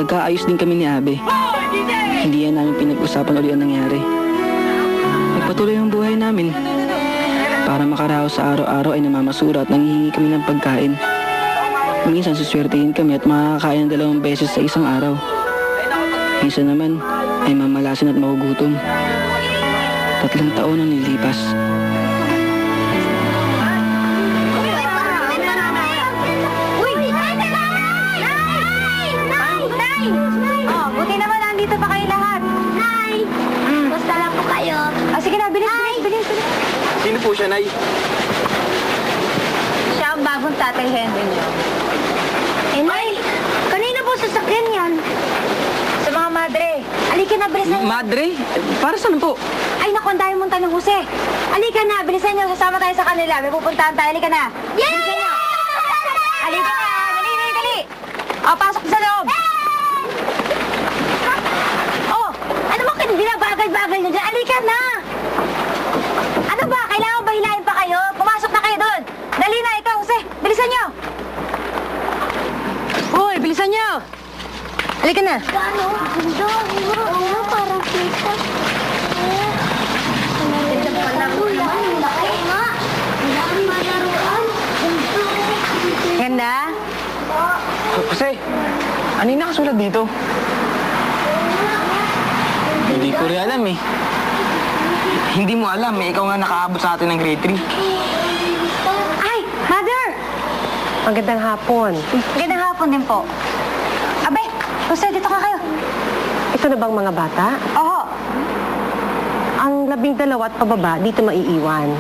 nagkaayos din kami ni Abe. Hindi yan namin pinag-usapan ulit ang nangyari. Nagpatuloy ang buhay namin. Para makaraos sa araw-araw ay namamasura at nanghihingi kami ng pagkain. Minsan suswertehin kami at makakain ng 2 beses sa isang araw. Minsan naman ay mamalasin at magugutom. 3 taon na nilipas. Oh, buti naman nandito pa kayo lahat. Nay! Basta lang po kayo. Sige na, bilis. Sino po siya, Nay? Siya ang bagong Tatay Henry niyo. Nay, kanina po sasakyan yan. Sa mga madre. Alika na, bilisan niyo. Madre? Para saan po? Ay, naku, ang dami mong tanong, Jose. Alika na, bilisan niyo. Sasama tayo sa kanila. May pupuntahan tayo. Alika na. Bilisan niyo. Alika na. Dali. O, pasok sa loob. Oh, ano ba binabagal-bagal niyo dyan? Alika na. Ano ba? Kailangan ba hilahin pa kayo? Pumasok na kayo doon. Dali na, ikaw, Jose. Bilisan niyo. Hoy, bilisan niyo. Halika na. Ano? Ano? Parang kita. Ganda? Jose, ano yung nakasulat dito? Hindi ko rin alam eh. Hindi mo alam eh. Ikaw nga nakaabot sa atin ng grade 3. Ay, Mother! Magandang hapon. Magandang hapon din po. Abe, Jose, dito ka kayo. Ito na bang mga bata? Oo. Ang 12 at pababa dito maiiwan.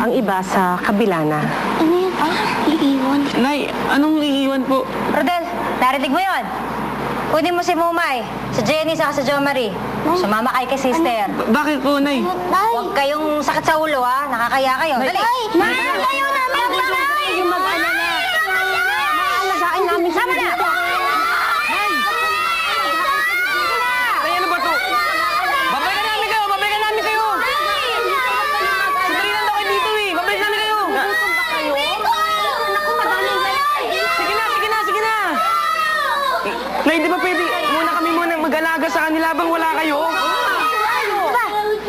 Ang iba sa kabila na. Ano yan? Iiwan. Nay, anong iiwan po? Rodel, narinig mo yon? Kunin mo si Mumay, si Jenny, saka si Jo Marie. Sumama kayo kay sister. Bakit po, Nay? Huwag kayong sakit sa ulo, ha? Nakakaya kayo. Dali! Nay! Kayo namin! Yung mag-ano na. Maalagaan namin sa Sama na! Ay, ano ba to? Babalikan namin kayo! Babalikan namin kayo! Sandali lang daw kayo dito eh! Babalikan namin kayo! Sige na! Nay, di ba pwede muna kami mag-alaga sa kanila habang wala kayo? Diba?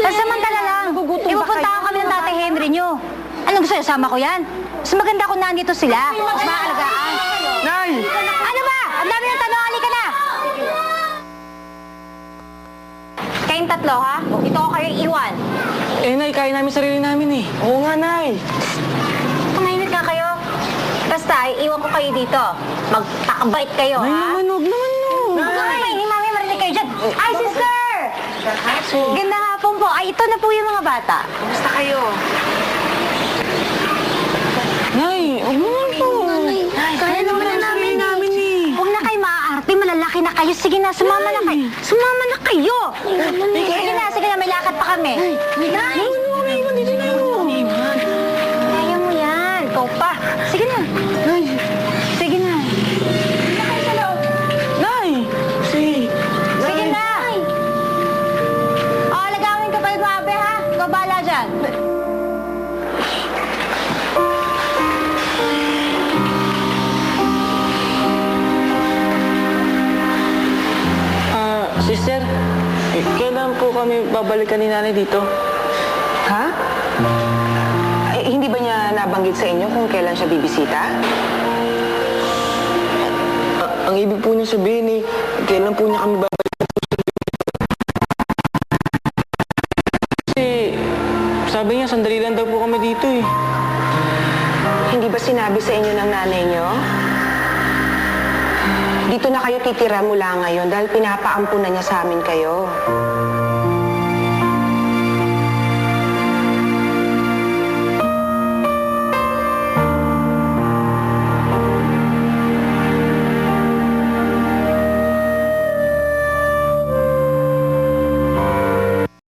Samantala lang. Ipupunta ko kami ng Tatay Henry nyo. Anong gusto nyo? Sama ko yan? Mas maganda kung nandito sila. Mas maalagaan. Nay! Ano ba? Ang dami ng tanong. Halika na! Kayong tatlo, ha? Ito ko kayo iwan. Eh, Nay, kaya namin sarili namin eh. Oo nga, Nay. Tumahimik nga kayo. Basta, iwan ko kayo dito. Magpakabait kayo, Nay, ha? naman, huwag naman no. Ay, ni Mami, marinig kayo dyan. Ay, sister! Ganda hapon po. Ay, ito na po yung mga bata. Basta kayo. Nay, huwag naman po. Kaya naman na namin eh. Huwag na kayo maaarte, malalaki na kayo. Sige na, sumama na kayo. Sumama na kayo. Sige na, may lakad pa kami. Nay! Kaya mo yan. Ikaw pa. Sige na. Sige na. Nay! Sige na. O, alagawin ka pa yung mabe, ha? Ikaw bahala dyan. Sister, kailan po kami babalikan ni Nanay dito? Ha? Hindi ba niya nabanggit sa inyo kung kailan siya bibisita? Ang ibig po niya sabihin eh, kailan po niya kami babalikan kasi sabi niya, sandali lang daw po kami dito eh. Hindi ba sinabi sa inyo ng nanay niyo? Dito na kayo titira mula ngayon dahil pinapaampunan niya sa amin kayo.